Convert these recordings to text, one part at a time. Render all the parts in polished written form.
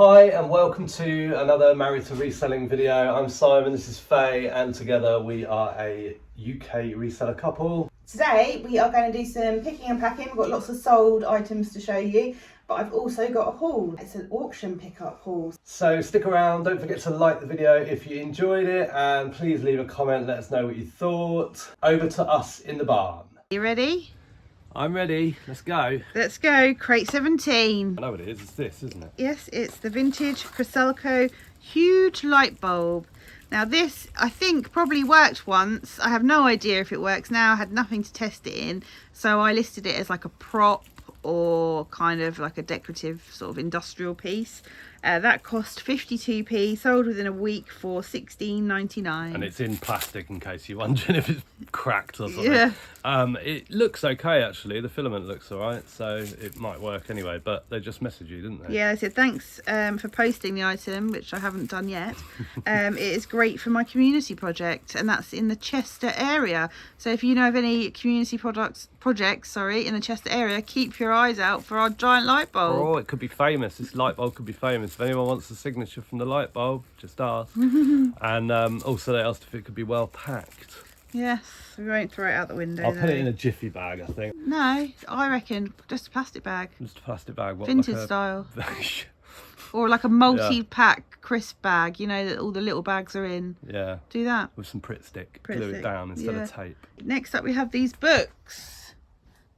Hi and welcome to another Married to Reselling video. I'm Simon, this is Faye, and together we are a UK reseller couple. Today we are going to do some picking and packing. We've got lots of sold items to show you, but I've also got a haul. It's an auction pickup haul. So stick around, don't forget to like the video if you enjoyed it, and please leave a comment, let us know what you thought. Over to us in the barn. You ready? I'm ready, let's go. Let's go, crate 17. I know what it is, it's this, isn't it? Yes, it's the vintage Reselling huge light bulb. Now this, I think, probably worked once. I have no idea if it works now. I had nothing to test it in, so I listed it as like a prop or kind of like a decorative sort of industrial piece. That cost 52p, sold within a week for £16.99. And it's in plastic in case you're wondering if it's cracked or something. Yeah. It looks okay actually, the filament looks alright, so it might work anyway, but they just messaged you, didn't they? Yeah, I said thanks for posting the item, which I haven't done yet. It is great for my community project, and that's in the Chester area. So if you know of any community projects in the Chester area, keep your eyes out for our giant light bulb. Oh, it could be famous. This light bulb could be famous. If anyone wants a signature from the light bulb, just ask. And also they asked if it could be well packed. Yes, we won't throw it out the window. I'll put it in a jiffy bag, I think. No, I reckon just a plastic bag. Just a plastic bag. What, Vintage like style. Or like a multi-pack crisp bag, you know, that all the little bags are in. Yeah. Do that. With some Pritt stick. Pritt Glue stick, it down instead yeah. of tape. Next up we have these books.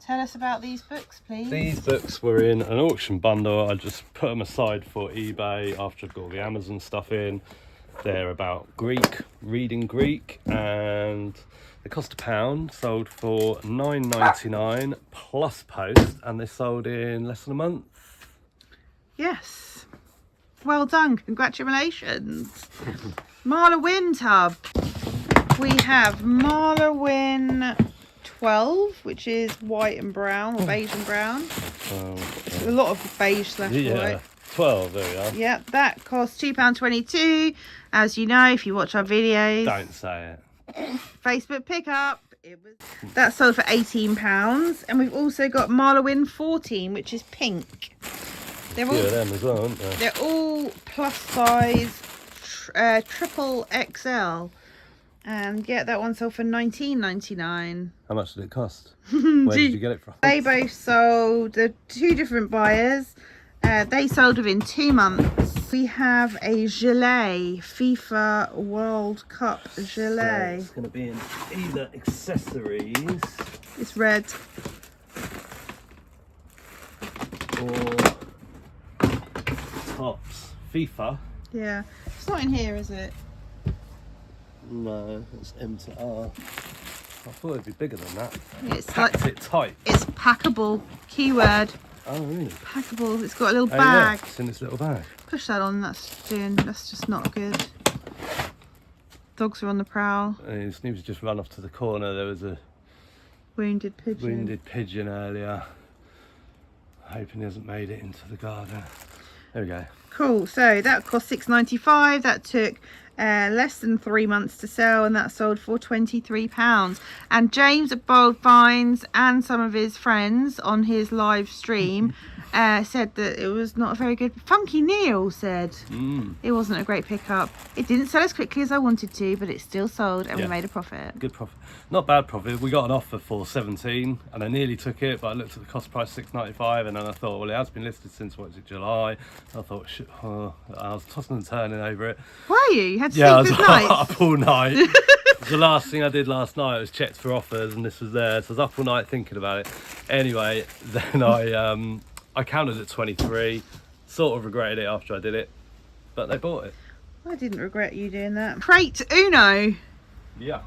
Tell us about these books, please. These books were in an auction bundle. I just put them aside for eBay after I've got all the Amazon stuff in. They're about Greek, reading Greek, and they cost £1, sold for £9.99 plus post, and they sold in less than a month. Yes. Well done, congratulations. Marla Wynn tub. We have Marla Wynn 12, which is white and brown, or beige and brown. A lot of beige left, yeah, white. 12, there we are. Yeah, that costs £2.22. As you know, if you watch our videos. Don't say it. Facebook pickup. That sold for £18. And we've also got Marla Wynn 14, which is pink. They're all, of them as well, aren't they? they're all plus size triple XL. And yeah, that one sold for £19.99. How much did it cost? Where did you get it from? They both sold. They're two different buyers. They sold within 2 months. We have a gilet, FIFA World Cup gilet. So it's going to be in either accessories. It's red. Or tops. FIFA. Yeah. It's not in here, is it? No, it's M to R. I thought it'd be bigger than that. It's Packed like, it tight. it's packable. Keyword. Oh, really? Packable. It's got a little Oh, bag. yeah, it's in this little bag. Push that on. That's just not good. Dogs are on the prowl. Snoop's just run off to the corner. There was a Wounded pigeon. earlier. Hoping he hasn't made it into the garden. There we go. Cool. So that cost £6.95. That took less than 3 months to sell, and that sold for £23. And James at Bold Finds and some of his friends on his live stream said that it was not a very good. Funky Neil said it wasn't a great pickup. It didn't sell as quickly as I wanted to, but it still sold, and we made a profit. Good profit. Not bad profit. We got an offer for 17 and I nearly took it, but I looked at the cost price, $6.95, and then I thought, well, it has been listed since, what is it, July? I thought, shit, I was tossing and turning over it. Were you? You had Yeah, I was sleepless nights? up all night. The last thing I did last night was checked for offers, and this was there, so I was up all night thinking about it. Anyway, then I counted at 23, sort of regretted it after I did it, but they bought it. I didn't regret you doing that. Crate Uno. Yeah.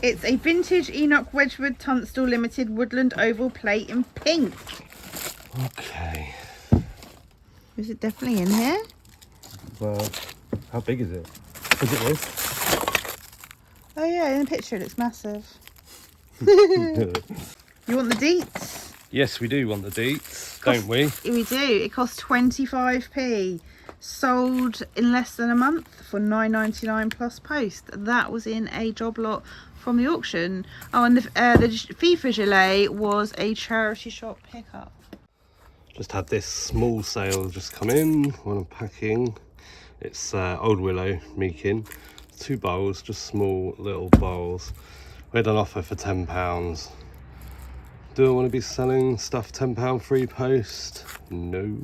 It's a vintage Enoch Wedgwood Tunstall Limited Woodland Oval plate in pink. Okay. Is it definitely in here? Well, how big is it? Is it this? Oh yeah, in the picture it looks massive. You want the deets? Yes, we do want the deets, don't we? We do. It costs 25p. Sold in less than a month for £9.99 plus post. That was in a job lot from the auction. Oh, and the FIFA gilet was a charity shop pickup. Just had this small sale just come in when I'm packing. It's Old Willow Meakin. 2 bowls, just small little bowls. We had an offer for £10. Do I want to be selling stuff £10 free post? No.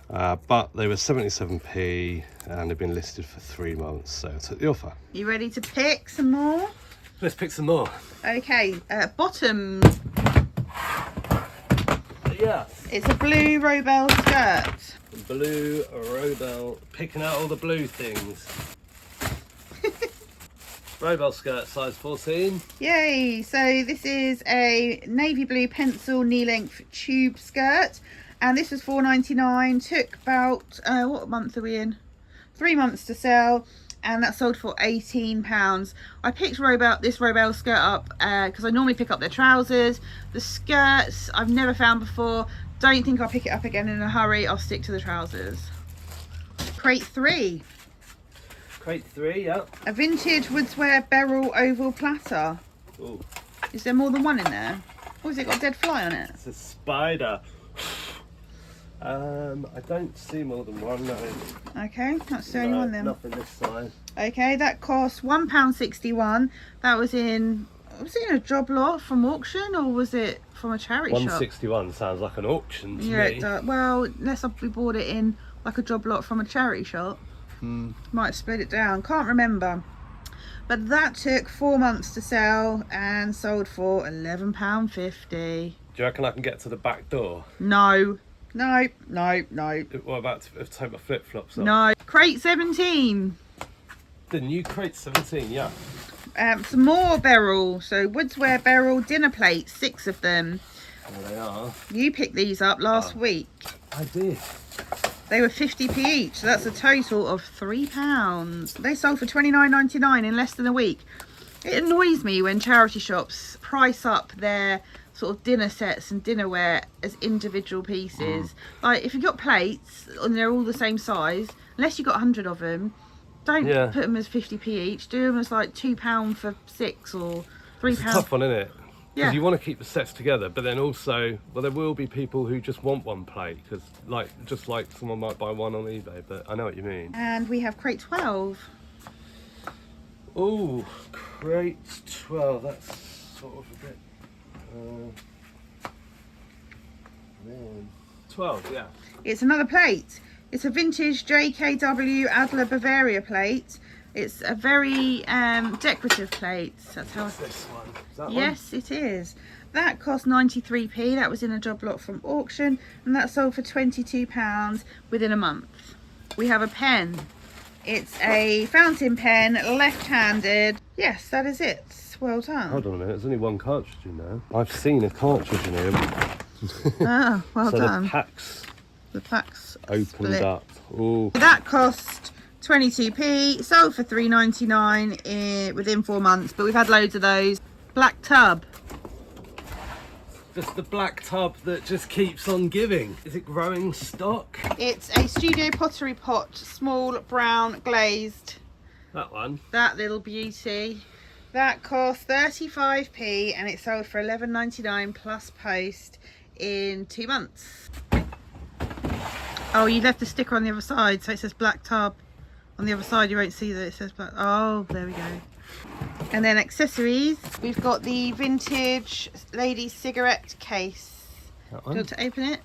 But they were 77p and they've been listed for 3 months, so I took the offer. You ready to pick some more? Let's pick some more. Okay, bottoms. Yes. It's a blue Robel skirt. Blue Robel, picking out all the blue things. Robel skirt, size 14. Yay! So this is a navy blue pencil knee-length tube skirt, and this was £4.99. Took about what month are we in? 3 months to sell, and that sold for £18. I picked this Robel skirt up because I normally pick up their trousers. The skirts I've never found before. Don't think I'll pick it up again in a hurry. I'll stick to the trousers. Crate 3. Crate 3, yeah. A vintage Woodswear Beryl oval platter. Ooh. Is there more than one in there? Or has it got a dead fly on it? It's a spider. I don't see more than one, no. Okay, that's the only one then. Nothing this side. Okay, that cost £1.61. That was it in a job lot from auction, or was it from a charity shop? 161 sounds like an auction to Yeah, me. it does. Well, unless we bought it in like a job lot from a charity shop. Might have split it down, can't remember. But that took 4 months to sell and sold for £11.50. Do you reckon I can get to the back door? No. What about to take my flip-flops off? No. Crate 17. The new crate 17, yeah. Some more Beryl. So Woodswear Beryl dinner plates, 6 of them. There they are. You picked these up last week. I did. They were 50p each, so that's a total of £3. They sold for £29.99 in less than a week. It annoys me when charity shops price up their sort of dinner sets and dinnerware as individual pieces. Like if you've got plates and they're all the same size, unless you've got 100 of them, don't put them as 50p each. Do them as like £2 for 6 or £3. It's a tough one, isn't it? Because Yeah. you want to keep the sets together, but then also, well, there will be people who just want one plate, because just like someone might buy one on eBay, but I know what you mean. And we have crate 12. Oh, crate 12, that's sort of a bit... man. 12, yeah. It's another plate. It's a vintage JKW Adler Bavaria plate. It's a very decorative plate. That's how. What's this one? Is that Yes, it is. That cost 93p. That was in a job lot from auction, and that sold for £22 within a month. We have a pen. It's a fountain pen, left-handed. Yes, that is it. Well done. Hold on a minute, there's only one cartridge in there. I've seen a cartridge in here. Ah, well so done. the pack's opened split. up. Ooh. That cost 22p, sold for £3.99 within 4 months, but we've had loads of those. Black tub. Just the black tub that just keeps on giving. Is it growing stock? It's a studio pottery pot, small brown glazed. That one. That little beauty. That cost 35p and it sold for £11.99 plus post in 2 months. Oh, you left the sticker on the other side, so it says black tub. On the other side you won't see that it says black. Oh, there we go. And then accessories, we've got the vintage ladies cigarette case. That Do you one. want to open it?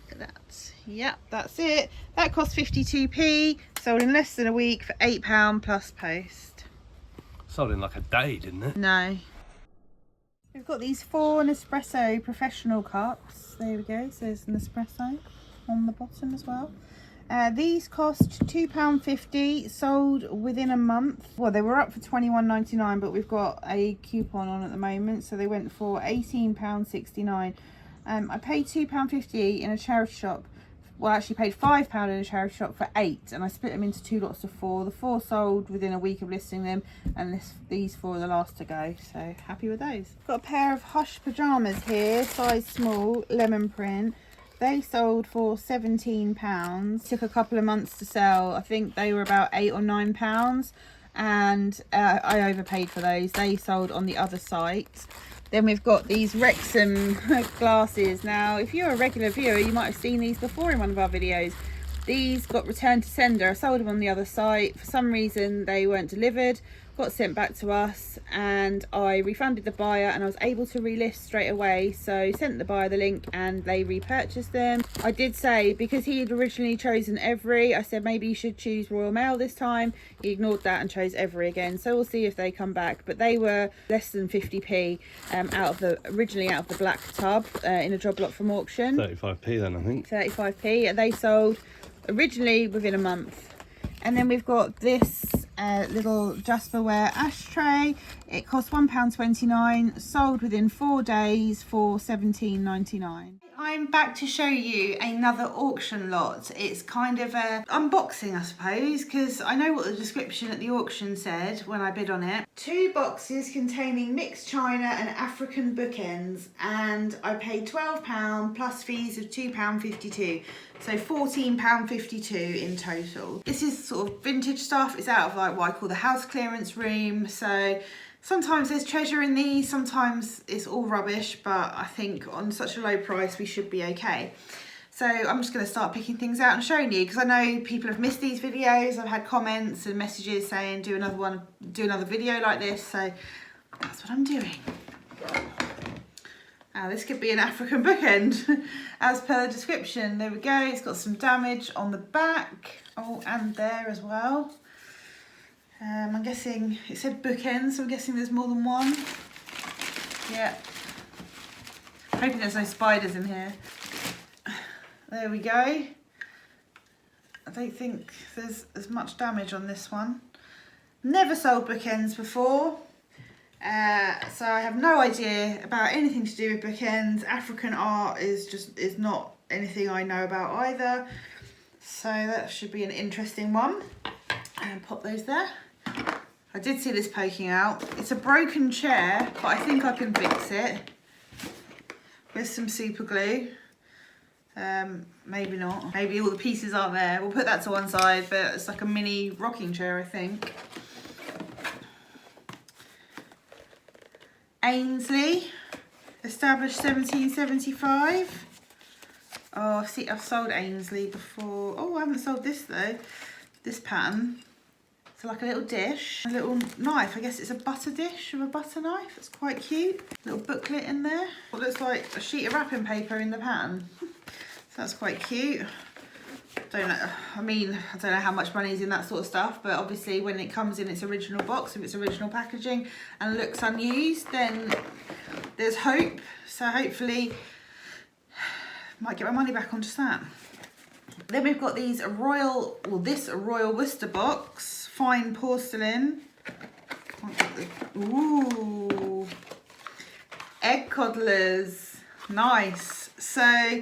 Look at that. Yep, that's it. That cost 52p, sold in less than a week for £8 plus post. Sold in like a day, didn't it? No. We've got these 4 Nespresso professional cups. There we go. So there's Nespresso on the bottom as well. These cost £2.50, sold within a month. Well, they were up for £21.99, but we've got a coupon on at the moment, so they went for £18.69. I paid £2.50 in a charity shop. Well, I actually paid £5 in a charity shop for 8, and I split them into 2 lots of 4. The 4 sold within a week of listing them, and these 4 are the last to go, so happy with those. Got a pair of Hush pyjamas here, size small, lemon print. They sold for £17. Took a couple of months to sell. I think they were about £8 or £9, and I overpaid for those. They sold on the other site Then we've got these Wrexham glasses. Now, if you're a regular viewer, you might have seen these before in one of our videos. These got returned to sender. I sold them on the other site. For some reason, they weren't delivered. Got sent back to us, and I refunded the buyer, and I was able to relist straight away. So sent the buyer the link and they repurchased them. I did say, because he had originally chosen Every, I said maybe you should choose Royal Mail this time. He ignored that and chose Every again, so we'll see if they come back. But they were less than 50p originally out of the black tub in a job lot from auction. 35p then, I think. 35p, and they sold originally within a month. And then we've got this little Jasperware ashtray. It cost £1.29, sold within 4 days for £17.99. I'm back to show you another auction lot. It's kind of a unboxing, I suppose, because I know what the description at the auction said when I bid on it. 2 boxes containing mixed china and African bookends, and I paid £12 plus fees of £2.52. So £14.52 in total. This is sort of vintage stuff. It's out of like what I call the house clearance room. So sometimes there's treasure in these, sometimes it's all rubbish, but I think on such a low price we should be okay. So I'm just going to start picking things out and showing you, because I know people have missed these videos. I've had comments and messages saying do another video like this, so that's what I'm doing. Now this could be an African bookend as per the description. There we go. It's got some damage on the back. Oh, and there as well. I'm guessing it said bookend, so I'm guessing there's more than one. Yeah. Hoping there's no spiders in here. There we go. I don't think there's as much damage on this one. Never sold bookends before. So I have no idea about anything to do with bookends. African art is not anything I know about either. So that should be an interesting one. And pop those there. I did see this poking out. It's a broken chair, but I think I can fix it with some super glue. Maybe not. Maybe all the pieces aren't there. We'll put that to one side, but it's like a mini rocking chair, I think. Ainsley, established 1775. Oh, see, I've sold Ainsley before. Oh, I haven't sold this though. This pattern. It's like a little dish, a little knife. I guess it's a butter dish with a butter knife. It's quite cute. Little booklet in there. It looks like a sheet of wrapping paper in the pattern. So that's quite cute. I don't know how much money is in that sort of stuff, but obviously when it comes in its original box, if it's original packaging and looks unused, then there's hope. So hopefully might get my money back on just that. Then we've got this Royal Worcester box, fine porcelain. Ooh, egg coddlers, nice. So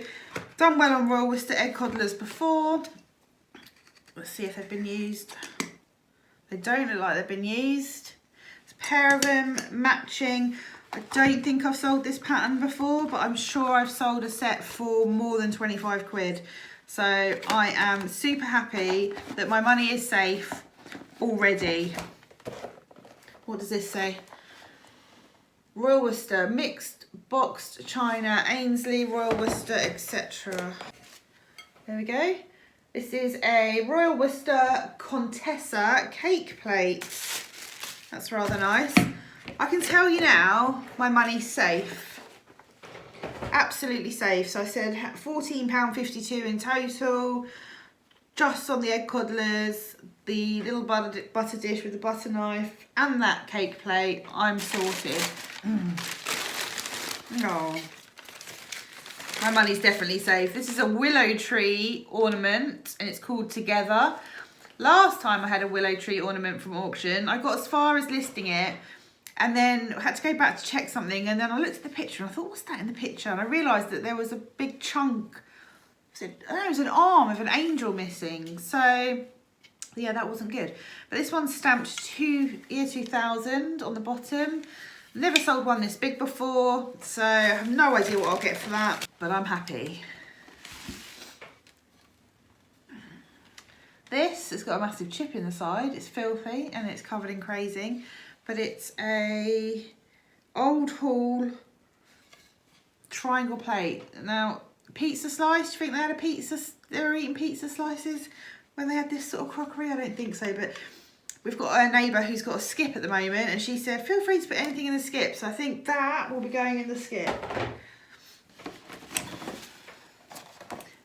done well on Royal Worcester egg coddlers before. Let's see if they've been used. They don't look like they've been used. It's a pair of them matching. I don't think I've sold this pattern before, but I'm sure I've sold a set for more than 25 quid. So I am super happy that my money is safe already. What does this say? Royal Worcester, mixed boxed china, Ainsley, Royal Worcester, etc. There we go. This is a Royal Worcester Contessa cake plate. That's rather nice. I can tell you now, my money's safe. Absolutely safe. So I said £14.52 in total, just on the egg coddlers, the little butter dish with the butter knife, and that cake plate. I'm sorted. Oh, my money's definitely safe. This is a willow tree ornament, and it's called Together. Last time I had a willow tree ornament from auction, I got as far as listing it, and then had to go back to check something, and then I looked at the picture and I thought, what's that in the picture? And I realised that there was a big chunk, it was an arm of an angel missing. So yeah, that wasn't good. But this one's stamped year 2000 on the bottom. Never sold one this big before, so I have no idea what I'll get for that, but I'm happy. This has got a massive chip in the side. It's filthy and it's covered in crazing, but it's a old Hall triangle plate. Now, pizza slice, do you think they had a pizza, they were eating pizza slices when they had this sort of crockery? I don't think so, but we've got a neighbour who's got a skip at the moment, and she said, feel free to put anything in the skip. So I think that will be going in the skip.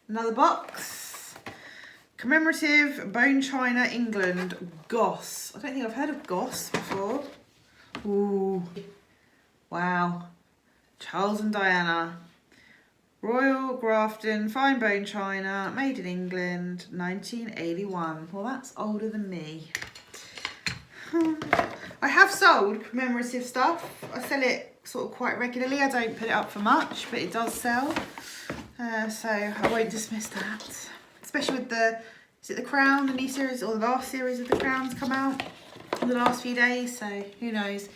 Another box. Commemorative Bone China England Goss. I don't think I've heard of Goss before. Ooh. Wow. Charles and Diana. Royal Grafton Fine Bone China, made in England, 1981. Well, that's older than me. I have sold commemorative stuff. I sell it sort of quite regularly. I don't put it up for much, but it does sell. So I won't dismiss that. Especially with the, is it the Crown, the new series, or the last series of the Crowns come out in the last few days. So who knows,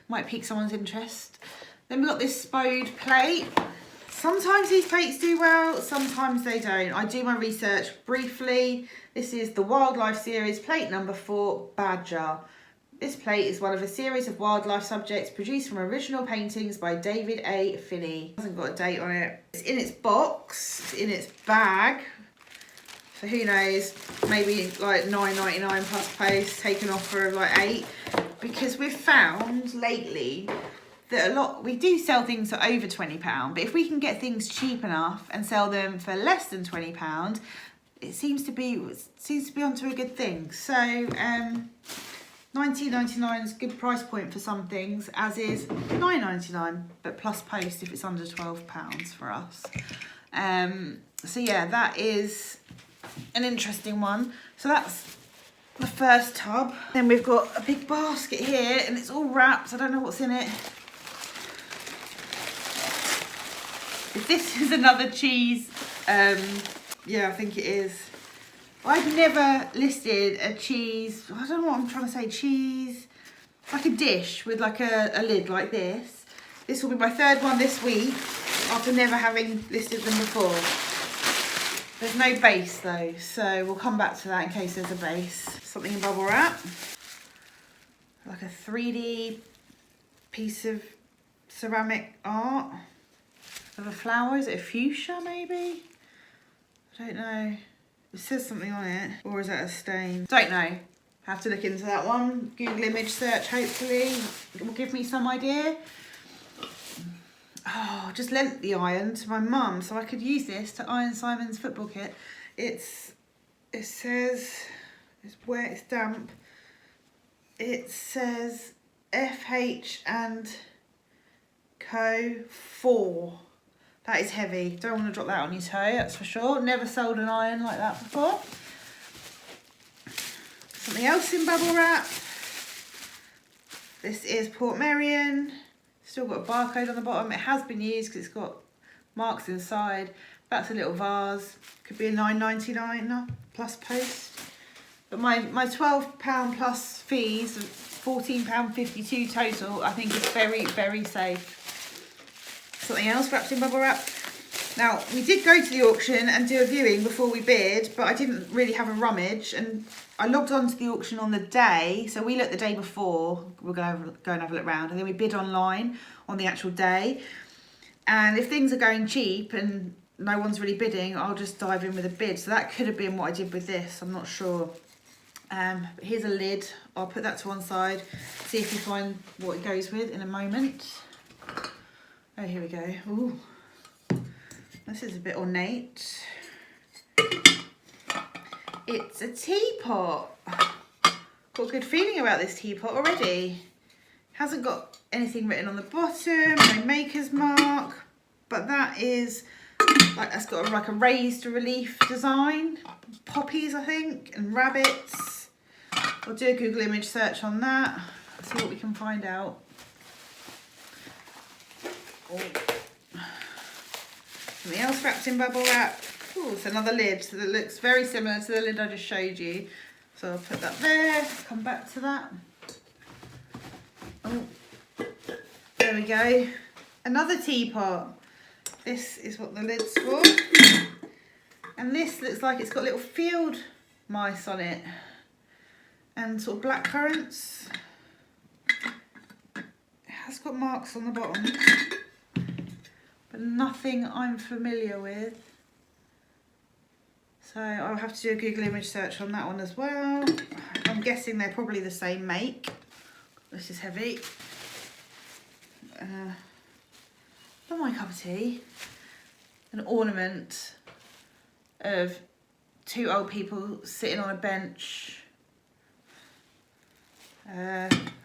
might pique someone's interest. Then we've got this Spode plate. Sometimes these plates do well, sometimes they don't. I do my research briefly. This is the Wildlife series, plate number 4, Badger. This plate is one of a series of wildlife subjects produced from original paintings by David A. Finney. It hasn't got a date on it. It's in its box, it's in its bag. So who knows, maybe like $9.99 plus post, taken off for like $8. Because we've found lately that we do sell things for over £20, but if we can get things cheap enough and sell them for less than £20, it seems to be onto a good thing. So $19.99 is a good price point for some things, as is $9.99, but plus post if it's under £12 for us. So yeah, that is an interesting one. So that's the first tub. Then we've got a big basket here, and it's all wrapped. I don't know what's in it. If this is another cheese, yeah, I think it is. I've never listed a cheese, I don't know what I'm trying to say, cheese, like a dish with like a lid like this. This will be my third one this week, after never having listed them before. There's no base though, so we'll come back to that in case there's a base. Something in bubble wrap. Like a 3D piece of ceramic art of a flower. Is it a fuchsia maybe? I don't know. It says something on it. Or is that a stain? Don't know. Have to look into that one. Google image search, hopefully. It will give me some idea. Oh, just lent the iron to my mum so I could use this to iron Simon's football kit. It says, it's where it's damp. It says FH and Co 4. That is heavy. Don't want to drop that on your toe, that's for sure. Never sold an iron like that before. Something else in bubble wrap. This is Port Merion. Still got a barcode on the bottom. It has been used because it's got marks inside. That's a little vase. Could be a $9.99 plus post. But my £12 plus fees, £14.52 total, I think is very, very safe. Something else wrapped in bubble wrap. Now, we did go to the auction and do a viewing before we bid, but I didn't really have a rummage, and I logged on to the auction on the day, so we looked the day before, we're going to go and have a look round, and then we bid online on the actual day. And if things are going cheap and no one's really bidding, I'll just dive in with a bid. So that could have been what I did with this, I'm not sure. But here's a lid, I'll put that to one side, see if we find what it goes with in a moment. Oh, here we go. Ooh, this is a bit ornate. It's a teapot. Got a good feeling about this teapot already. Hasn't got anything written on the bottom, no maker's mark, but that is like, that's got like a raised relief design. Poppies, I think, and rabbits. I'll do a Google image search on that, see what we can find out. Oh. Something else wrapped in bubble wrap. Oh, it's another lid that looks very similar to the lid I just showed you. So I'll put that there, come back to that. Oh, there we go. Another teapot. This is what the lid's for. And this looks like it's got little field mice on it. And sort of black currants. It has got marks on the bottom, but nothing I'm familiar with. So I'll have to do a Google image search on that one as well. I'm guessing they're probably the same make. This is heavy. Not my cup of tea. An ornament of two old people sitting on a bench.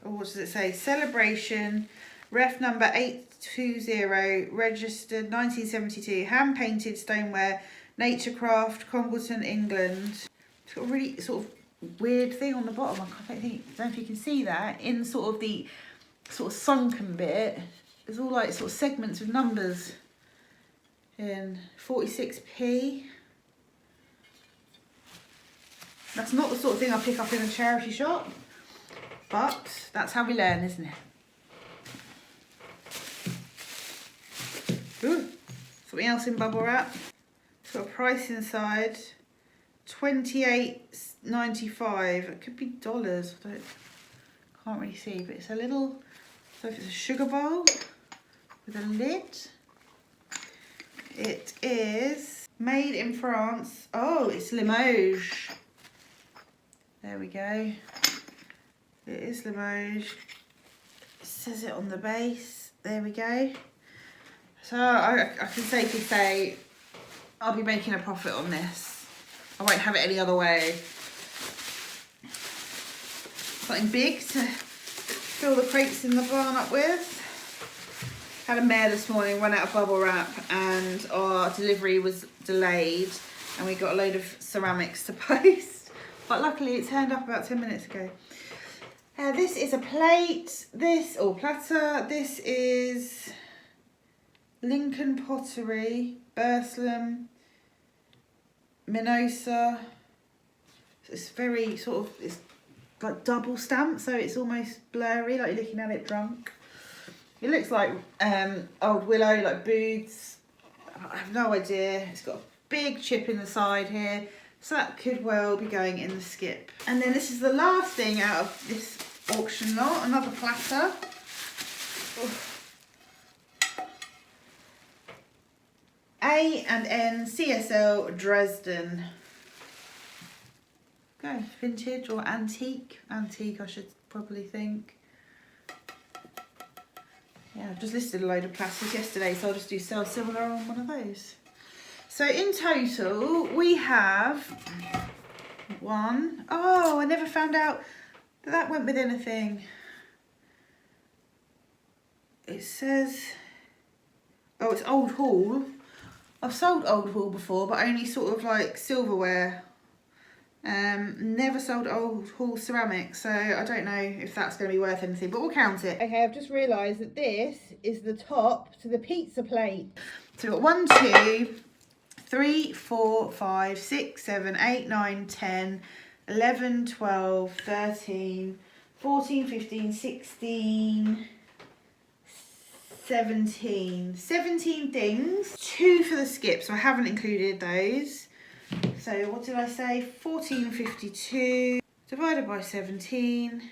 What does it say? Celebration, ref number 820, registered 1972, hand painted stoneware, nature craft, Congleton, England. It's got a really sort of weird thing on the bottom. I don't know if you can see that. In sort of the sort of sunken bit, there's all like sort of segments with numbers in 46p. That's not the sort of thing I pick up in a charity shop, but that's how we learn, isn't it? Ooh, something else in bubble wrap. It's got a price inside, $28.95. It could be dollars. Can't really see, but it's a little. So if it's a sugar bowl with a lid. It is made in France. Oh, it's Limoges. There we go. It is Limoges. It says it on the base. There we go. So I can safely say I'll be making a profit on this. I won't have it any other way. Something big to fill the crates in the barn up with. Had a mare this morning, run out of bubble wrap, and our delivery was delayed and we got a load of ceramics to post. But luckily it turned up about 10 minutes ago. This is a plate, platter. This is Lincoln Pottery, Burslem, Minosa. It's very sort of, it's like double stamped, so it's almost blurry, like you're looking at it drunk. It looks like old willow, like booths. I have no idea. It's got a big chip in the side here, so that could well be going in the skip. And then this is the last thing out of this auction lot, another platter. Oof. A&N CSL Dresden. Go, vintage or antique? Antique, I should probably think. Yeah, I've just listed a load of platters yesterday, so I'll just do sell similar on one of those. So in total, we have one. Oh, I never found out that went with anything. It says, oh, it's Old Hall. I've sold Old Hall before, but only sort of like silverware. Never sold Old Hall ceramics, so I don't know if that's going to be worth anything, but we'll count it. Okay, I've just realised that this is the top to the pizza plate. So we've got 1, 2, 3, 4, 5, 6, 7, 8, 9, 10, 11, 12, 13, 14, 15, 16, 17 things. 2 for the skip, so I haven't included those. So what did I say? 14.52 divided by 17,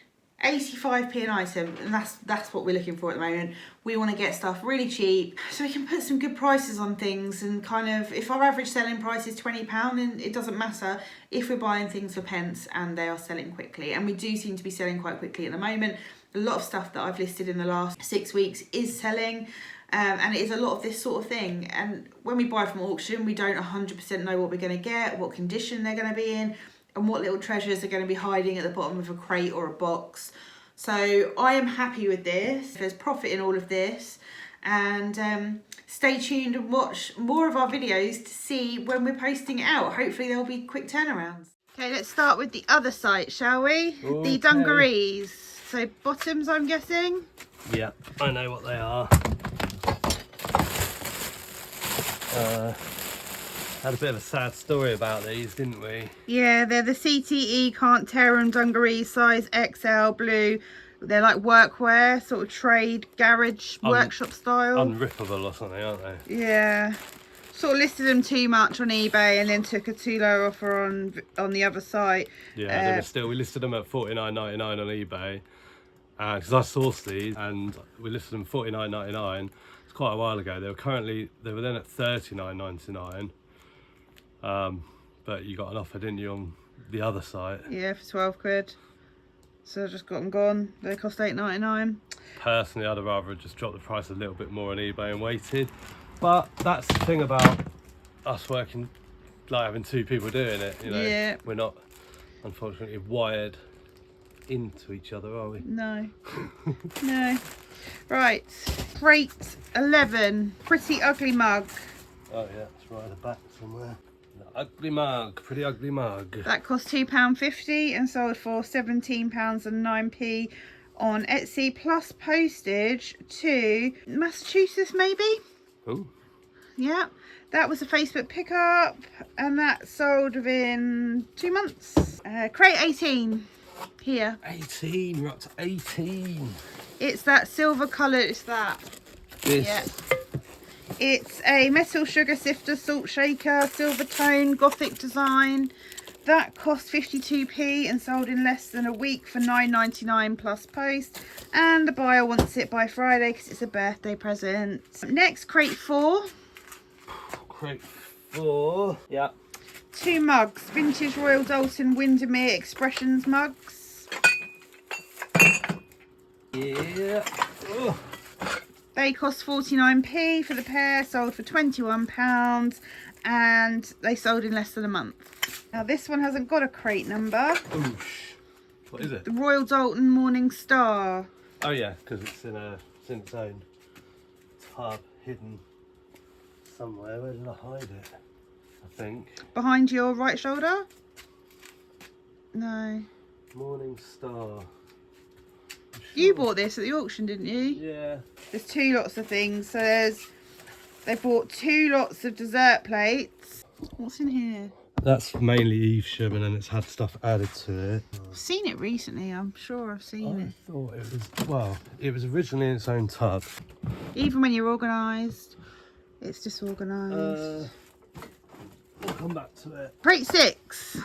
85p an item, and that's what we're looking for at the moment. We want to get stuff really cheap so we can put some good prices on things, and kind of, if our average selling price is £20, then it doesn't matter if we're buying things for pence and they are selling quickly, and we do seem to be selling quite quickly at the moment. A lot of stuff that I've listed in the last 6 weeks is selling. And it is a lot of this sort of thing. And when we buy from auction, we don't 100% know what we're going to get, what condition they're going to be in, and what little treasures are going to be hiding at the bottom of a crate or a box. So I am happy with this. There's profit in all of this. And stay tuned and watch more of our videos to see when we're posting it out. Hopefully there'll be quick turnarounds. Okay, let's start with the other site, shall we? Okay. The dungarees. So bottoms, I'm guessing? Yeah, I know what they are. Had a bit of a sad story about these, didn't we? Yeah, they're the CTE Can't Tear 'em dungarees, size XL, blue. They're like workwear, sort of trade, garage, workshop style. Unrippable or something, aren't they? Yeah. Sort of listed them too much on eBay and then took a too low offer on the other site. Yeah, they were still, we listed them at $49.99 on eBay. and because I sourced these and we listed them $49.99. It's quite a while ago. They were then at $39.99. But you got an offer, didn't you, on the other site? Yeah, for 12 quid. So I just got them gone. They cost $8.99. Personally, I'd have rather just dropped the price a little bit more on eBay and waited. But that's the thing about us working, like having two people doing it. You know, Yeah. we're not, unfortunately, wired into each other, are we? No. No. Right. Crate 11. Pretty ugly mug. Oh yeah, it's right at the back somewhere. The ugly mug, pretty ugly mug. That cost £2.50 and sold for £17.09 on Etsy, plus postage to Massachusetts, maybe? Oh. Yeah. That was a Facebook pickup and that sold within 2 months. Crate 18 here. 18, we're up to 18. It's that silver colour, it's that. This. Yeah. It's a metal sugar sifter, salt shaker, silver tone, gothic design. That cost 52p and sold in less than a week for $9.99 plus post. And the buyer wants it by Friday because it's a birthday present. Next, crate 4. Crate 4. Yeah. 2 mugs, vintage Royal Doulton Windermere Expressions mugs. Yeah. Oh. They cost 49p for the pair, sold for £21, and they sold in less than a month. Now this one hasn't got a crate number. Oosh. What is it? The Royal Doulton Morning Star. Oh yeah, because it's in its own tub, hidden somewhere. Where did I hide it? I think. Behind your right shoulder? No. Morning Star. You bought this at the auction, didn't you? Yeah. There's 2 lots of things. So they bought 2 lots of dessert plates. What's in here? That's mainly Evesham, and then it's had stuff added to it. I've seen it recently. I'm sure I've seen it. I thought it was, well, it was originally in its own tub. Even when you're organised, it's disorganised. We'll come back to it. Crate 6.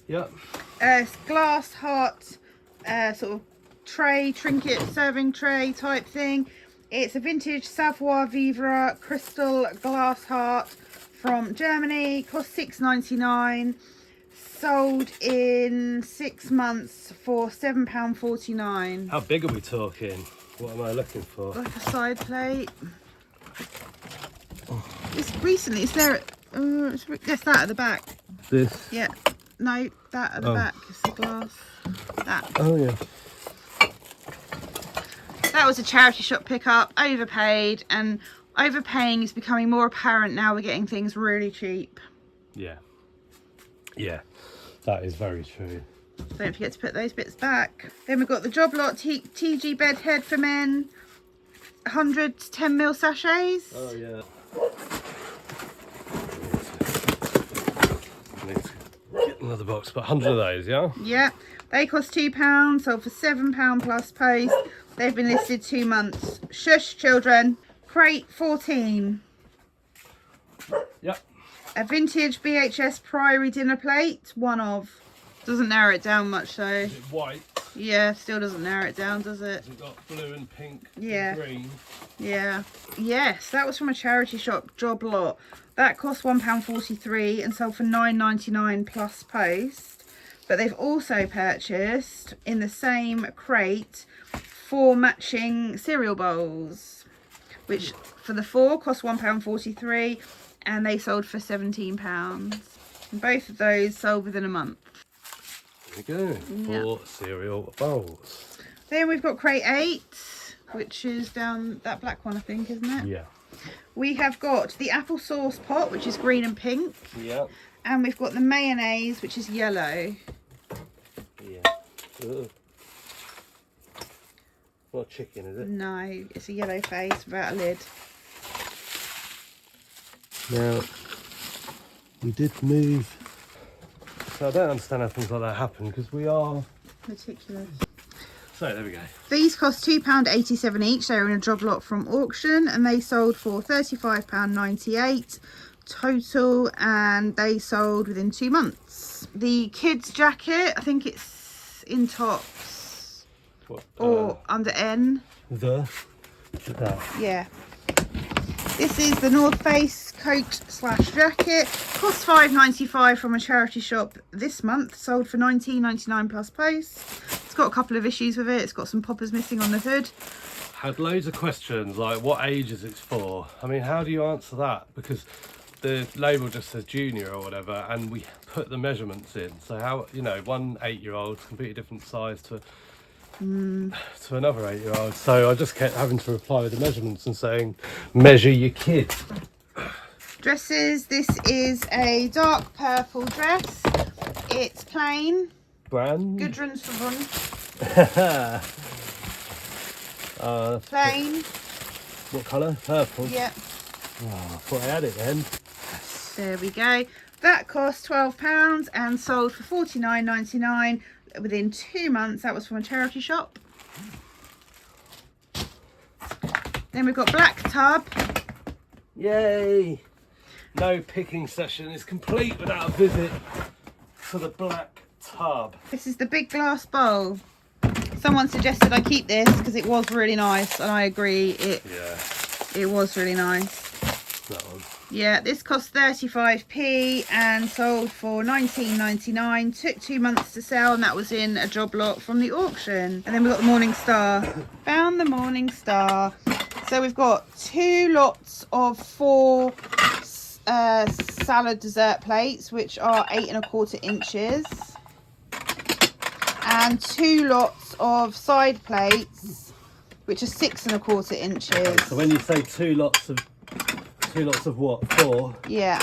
Yep. It's glass heart, sort of tray, trinket serving tray type thing. It's a vintage Savoir Vivre crystal glass heart from Germany. Cost $6.99. Sold in 6 months for £7.49. How big are we talking? What am I looking for? Like a side plate. It's recently, it's there. That's that at the back. This? Yeah. No, that at the back. It's the glass. That. Oh yeah. That was a charity shop pickup. Overpaid, and overpaying is becoming more apparent now. We're getting things really cheap. Yeah. Yeah. That is very true. Don't forget to put those bits back. Then we've got the Job Lot TG bed head for men. 100 10ml sachets. Oh yeah. Get another box, but 100 of those, yeah? Yeah. They cost £2, sold for £7 plus post. They've been listed 2 months. Shush, children. Crate 14. Yep. A vintage BHS Priory dinner plate. One of. Doesn't narrow it down much though. Is it white? Yeah, still doesn't narrow it down, does it? Has it got blue and pink Yeah. and green? Yeah. Yes, that was from a charity shop, Job Lot. That cost £1.43 and sold for $9.99 plus post. But they've also purchased in the same crate 4 matching cereal bowls, which for the 4 cost £1.43 and they sold for £17. And both of those sold within a month. There we go. 4 cereal bowls. Then we've got crate 8, which is down that black one, I think, isn't it? Yeah. We have got the applesauce pot, which is green and pink. Yeah. And we've got the mayonnaise, which is yellow. Yeah. Ugh. Not chicken, is it? No, it's a yellow face without a lid. Now, we did move. So I don't understand how things like that happen, because we are... Meticulous. So there we go. These cost £2.87 each. They were in a Job Lot from auction and they sold for £35.98 total, and they sold within 2 months. The kids jacket, I think it's in tops. What, or under N. that. Yeah. This is the North Face coat / jacket. Cost £5.95 from a charity shop this month. Sold for £19.99 plus post. It's got a couple of issues with it. It's got some poppers missing on the hood. Had loads of questions like what ages it's for. I mean, how do you answer that? Because the label just says junior or whatever, and we put the measurements in. So how, you know, one 8-year-old is completely different size to another 8-year-old. So I just kept having to reply with the measurements and saying, measure your kid. Dresses. This is a dark purple dress. It's plain. Brand? Gudrun's run. Plain. Plain. What colour? Purple? Yeah. Oh, I thought I had it then. There we go. That cost £12 and sold for £49.99 within 2 months. That was from a charity shop. Then we've got Black Tub. Yay! No picking session is complete without a visit to the Black Tub. This is the big glass bowl. Someone suggested I keep this because it was really nice, and I agree. It was really nice. That one. Yeah, this cost 35p and sold for £19.99. Took 2 months to sell, and that was in a job lot from the auction. And then we've got the Morning Star. Found the Morning Star. So we've got 2 lots of 4 salad dessert plates, which are 8 1/4 inches. And 2 lots of side plates, which are 6 1/4 inches. So when you say 2 lots of what? 4? Yeah.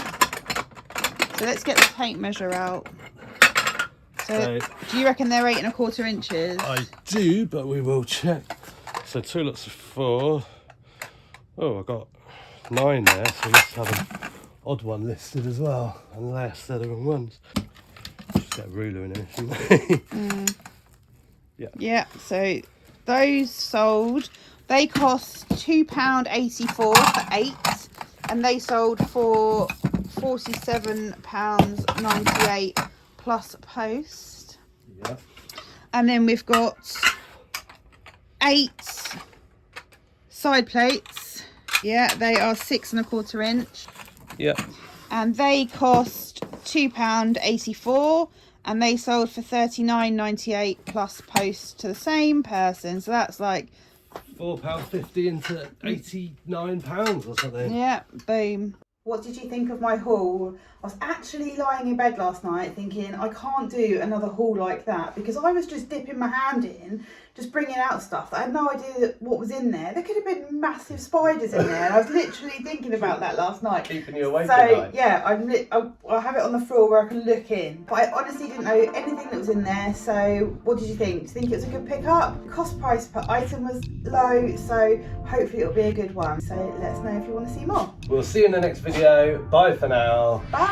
So let's get the tape measure out. So do you reckon they're 8 1/4 inches? I do, but we will check. So 2 lots of 4. Oh, I got 9 there, so let's have an odd one listed as well, unless they're the wrong ones. Just get a ruler in here, shouldn't we? Yeah, so those sold, they cost £2.84 for 8, and they sold for £47.98 plus post. Yeah. And then we've got 8 side plates. Yeah, they are 6 1/4 inch. Yeah. And they cost £2.84, and they sold for £39.98 plus post to the same person. So that's like £4.50 into £89 or something. Yeah, boom. What did you think of my haul? I was actually lying in bed last night thinking I can't do another haul like that, because I was just dipping my hand in, just bringing out stuff that I had no idea what was in there. There could have been massive spiders in there, and I was literally thinking about that last night. Keeping you awake so, at night. Yeah, I have it on the floor where I can look in. But I honestly didn't know anything that was in there, so what did you think? Do you think it was a good pickup? Cost price per item was low, so hopefully it'll be a good one. So let us know if you want to see more. We'll see you in the next video. Bye for now. Bye.